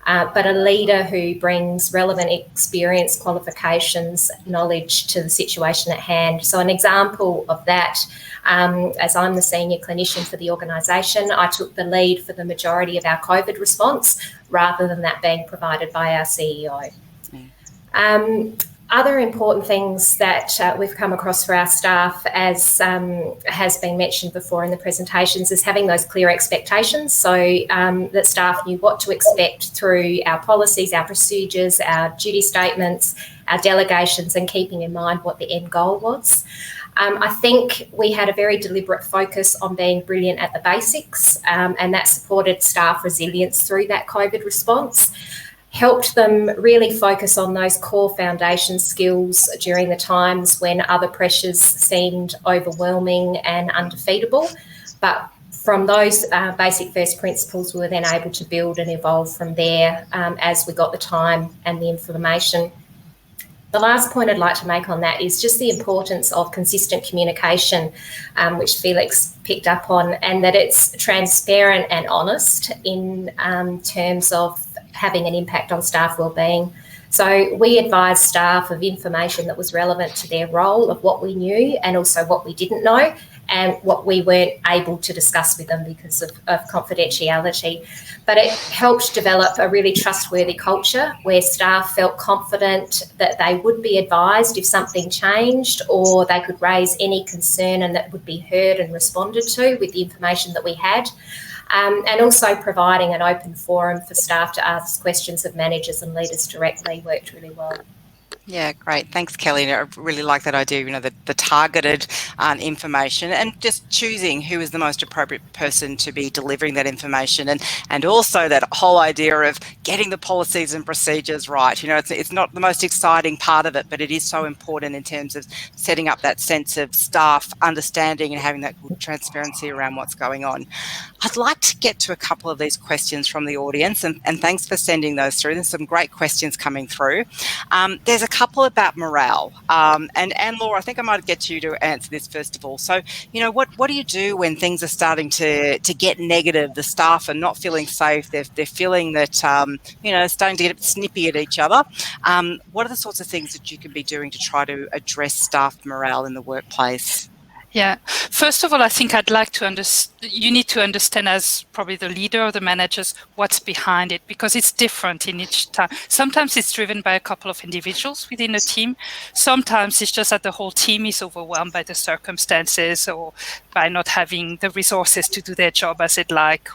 but a leader who brings relevant experience, qualifications, knowledge to the situation at hand. So an example of that, as I'm the senior clinician for the organisation, I took the lead for the majority of our COVID response rather than that being provided by our CEO. Other important things that we've come across for our staff, as has been mentioned before in the presentations, is having those clear expectations, so that staff knew what to expect through our policies, our procedures, our duty statements, our delegations, and keeping in mind what the end goal was. I think we had a very deliberate focus on being brilliant at the basics, and that supported staff resilience through that COVID response, helped them really focus on those core foundation skills during the times when other pressures seemed overwhelming and undefeatable. But from those basic first principles, we were then able to build and evolve from there as we got the time and the information. The last point I'd like to make on that is just the importance of consistent communication, which Felix picked up on, and that it's transparent and honest in terms of having an impact on staff wellbeing. So we advised staff of information that was relevant to their role, of what we knew and also what we didn't know, and what we weren't able to discuss with them because of confidentiality. But it helped develop a really trustworthy culture where staff felt confident that they would be advised if something changed, or they could raise any concern and that would be heard and responded to with the information that we had. And also providing an open forum for staff to ask questions of managers and leaders directly worked really well. Yeah, great. Thanks, Kelly. I really like that idea, the targeted information, and just choosing who is the most appropriate person to be delivering that information, and also that whole idea of getting the policies and procedures right. It's not the most exciting part of it, but it is so important in terms of setting up that sense of staff understanding and having that good transparency around what's going on. I'd like to get to a couple of these questions from the audience, and thanks for sending those through. There's some great questions coming through. There's a couple about morale, and Laura, I think I might get you to answer this first of all. So, what do you do when things are starting to get negative? The staff are not feeling safe. They're feeling that starting to get a bit snippy at each other. What are the sorts of things that you can be doing to try to address staff morale in the workplace? Yeah. First of all, I think I'd like to you need to understand, as probably the leader or the managers, what's behind it, because it's different in each time. Sometimes it's driven by a couple of individuals within a team. Sometimes it's just that the whole team is overwhelmed by the circumstances or by not having the resources to do their job as they'd like.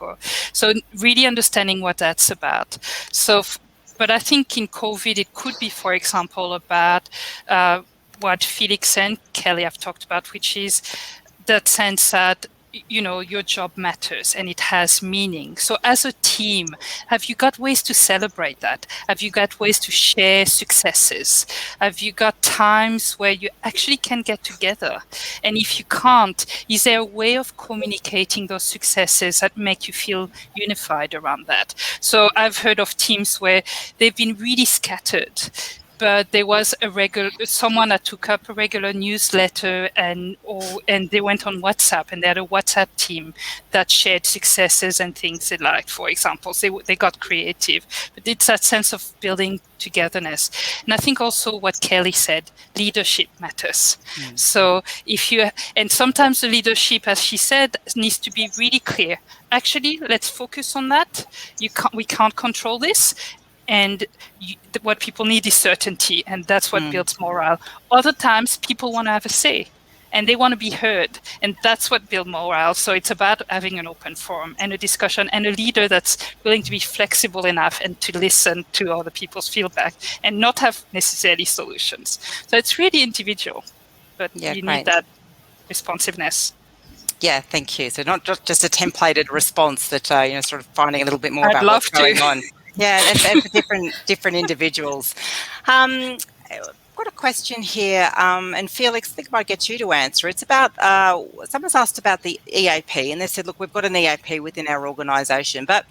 So really understanding what that's about. But I think in COVID, it could be, for example, about what Felix and Kelly have talked about, which is that sense that your job matters and it has meaning. So as a team, have you got ways to celebrate that? Have you got ways to share successes? Have you got times where you actually can get together? And if you can't, is there a way of communicating those successes that make you feel unified around that? So I've heard of teams where they've been really scattered, but there was someone that took up a regular newsletter and they went on WhatsApp, and they had a WhatsApp team that shared successes and things they liked, for example. So they got creative, but it's that sense of building togetherness. And I think also what Kelly said, leadership matters. So and sometimes the leadership, as she said, needs to be really clear. Actually, let's focus on that. We can't control this. And what people need is certainty, and that's what builds morale. Other times, people want to have a say, and they want to be heard, and that's what builds morale. So it's about having an open forum and a discussion, and a leader that's willing to be flexible enough and to listen to other people's feedback and not have necessarily solutions. So it's really individual, but you need that responsiveness. Yeah, thank you. So not just a templated response that sort of finding a little bit more about what's going on. Yeah, and for different individuals. I've got a question here, and Felix, I think I might get you to answer. It's about, someone's asked about the EAP, and they said, look, we've got an EAP within our organisation, but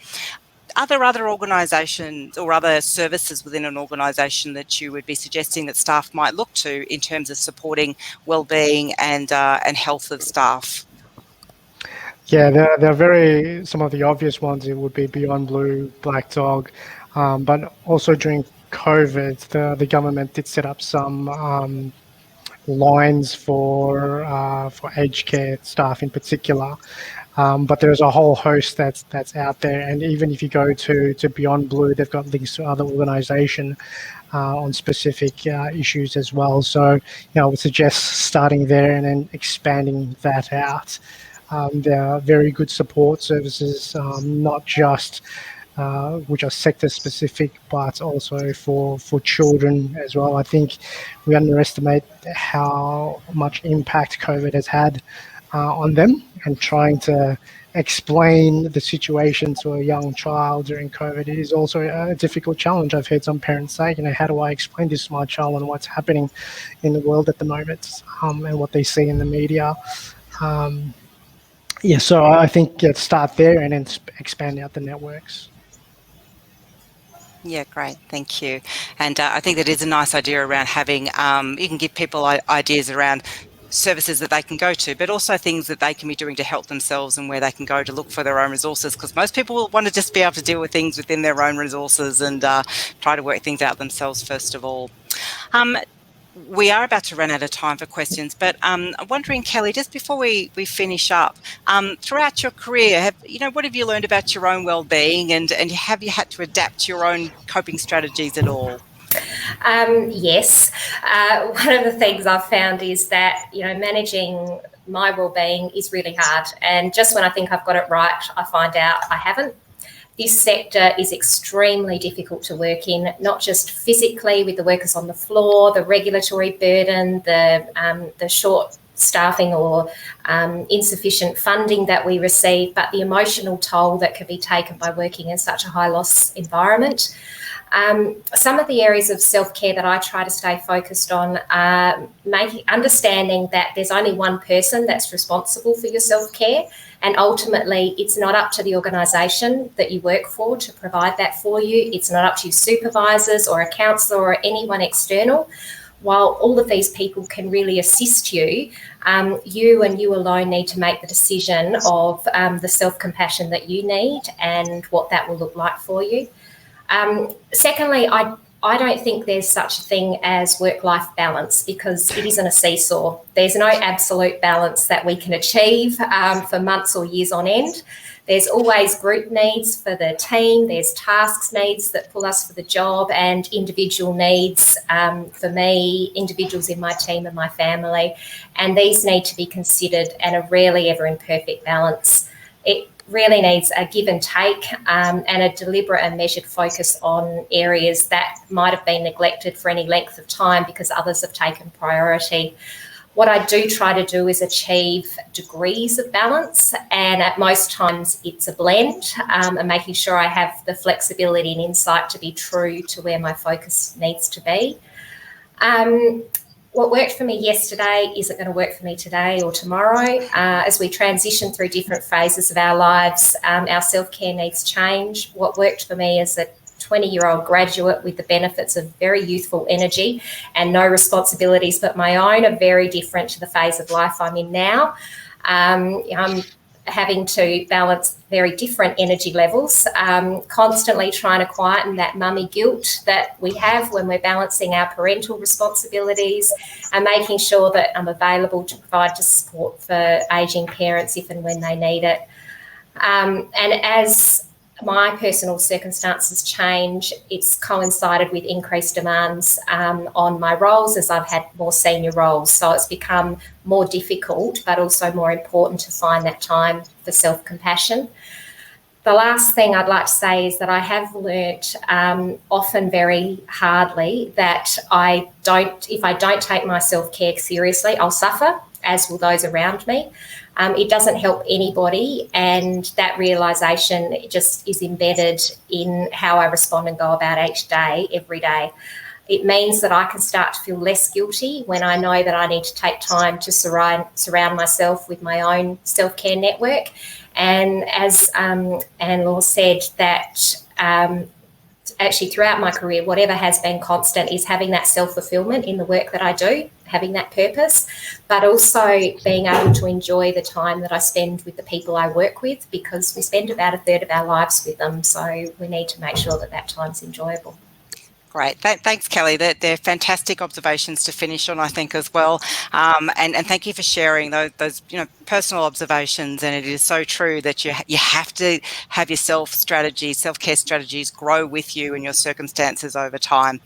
are there other organisations or other services within an organisation that you would be suggesting that staff might look to in terms of supporting wellbeing and health of staff? Yeah, there are some of the obvious ones. It would be Beyond Blue, Black Dog, but also during COVID, the government did set up some lines for aged care staff in particular. But there's a whole host that's out there, and even if you go to Beyond Blue, they've got links to other organisations on specific issues as well. So, I would suggest starting there and then expanding that out. There are very good support services, not just which are sector specific, but also for children as well. I think we underestimate how much impact COVID has had on them, and trying to explain the situation to a young child during COVID is also a difficult challenge. I've heard some parents say, how do I explain this to my child and what's happening in the world at the moment, and what they see in the media. So I think start there and then expand out the networks. Yeah, great. Thank you. And I think that is a nice idea around having, you can give people ideas around services that they can go to, but also things that they can be doing to help themselves and where they can go to look for their own resources, because most people will want to just be able to deal with things within their own resources and try to work things out themselves first of all. We are about to run out of time for questions, but I'm wondering, Kelly, just before we finish up, throughout your career, what have you learned about your own well-being, and have you had to adapt your own coping strategies at all? Yes. One of the things I've found is that, managing my well-being is really hard. And just when I think I've got it right, I find out I haven't. This sector is extremely difficult to work in, not just physically with the workers on the floor, the regulatory burden, the short staffing or insufficient funding that we receive, but the emotional toll that can be taken by working in such a high loss environment. Some of the areas of self-care that I try to stay focused on are understanding that there's only one person that's responsible for your self-care, and ultimately it's not up to the organisation that you work for to provide that for you. It's not up to your supervisors or a counsellor or anyone external. While all of these people can really assist you, you and you alone need to make the decision of the self-compassion that you need and what that will look like for you. Secondly, I don't think there's such a thing as work-life balance, because it isn't a seesaw. There's no absolute balance that we can achieve for months or years on end. There's always group needs for the team. There's tasks needs that pull us for the job, and individual needs for me, individuals in my team and my family. And these need to be considered and are rarely ever in perfect balance. It really needs a give and take and a deliberate and measured focus on areas that might have been neglected for any length of time because others have taken priority. What I do try to do is achieve degrees of balance, and at most times it's a blend, and making sure I have the flexibility and insight to be true to where my focus needs to be. What worked for me yesterday isn't going to work for me today or tomorrow. As we transition through different phases of our lives, our self-care needs change. What worked for me as a 20-year-old graduate with the benefits of very youthful energy and no responsibilities but my own are very different to the phase of life I'm in now. I'm having to balance very different energy levels, constantly trying to quieten that mummy guilt that we have when we're balancing our parental responsibilities, and making sure that I'm available to provide support for ageing parents if and when they need it. And as my personal circumstances change, it's coincided with increased demands on my roles as I've had more senior roles. So it's become more difficult, but also more important to find that time for self-compassion. The last thing I'd like to say is that I have learnt often very hardly that if I don't take my self-care seriously, I'll suffer, as will those around me. It doesn't help anybody, and that realisation just is embedded in how I respond and go about each day, every day. It means that I can start to feel less guilty when I know that I need to take time to surround myself with my own self-care network. And as Anne-Laure said, that actually throughout my career, whatever has been constant is having that self-fulfillment in the work that I do, having that purpose, but also being able to enjoy the time that I spend with the people I work with, because we spend about a third of our lives with them. So we need to make sure that that time's enjoyable. Great. Thanks, Kelly. They're fantastic observations to finish on, I think, as well. And thank you for sharing those personal observations. And it is so true that you have to have your self-care strategies grow with you and your circumstances over time.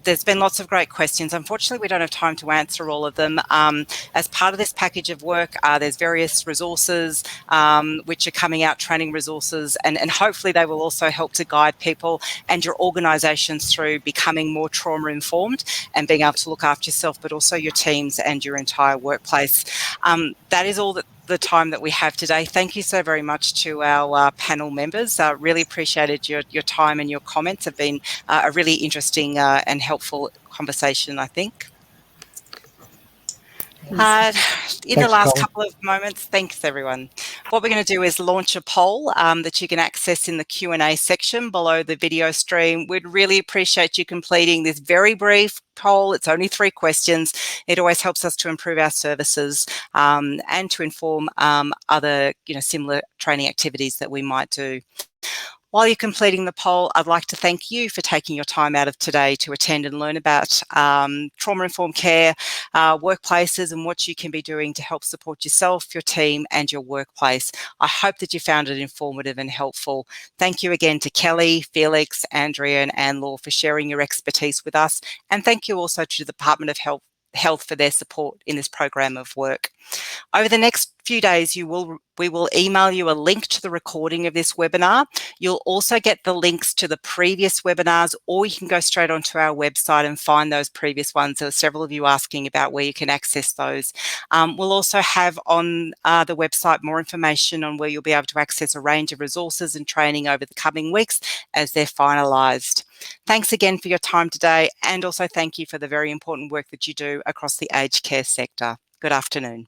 There's been lots of great questions. Unfortunately, we don't have time to answer all of them. As part of this package of work, there's various resources which are coming out, training resources, and hopefully they will also help to guide people and your organisations through becoming more trauma informed and being able to look after yourself, but also your teams and your entire workplace. That is all the time that we have today. Thank you so very much to our panel members. Really appreciated your time, and your comments have been a really interesting and helpful conversation, I think. In the last couple of moments, thanks everyone. What we're going to do is launch a poll that you can access in the Q&A section below the video stream. We'd really appreciate you completing this very brief poll. It's only 3 questions. It always helps us to improve our services and to inform other similar training activities that we might do. While you're completing the poll, I'd like to thank you for taking your time out of today to attend and learn about trauma-informed care, workplaces, and what you can be doing to help support yourself, your team, and your workplace. I hope that you found it informative and helpful. Thank you again to Kelly, Felix, Andrea, and Anne-Laure for sharing your expertise with us. And thank you also to the Department of Health for their support in this program of work. Over the next few days, we will email you a link to the recording of this webinar. You'll also get the links to the previous webinars, or you can go straight onto our website and find those previous ones. There are several of you asking about where you can access those. We'll also have on the website more information on where you'll be able to access a range of resources and training over the coming weeks as they're finalised. Thanks again for your time today, and also thank you for the very important work that you do across the aged care sector. Good afternoon.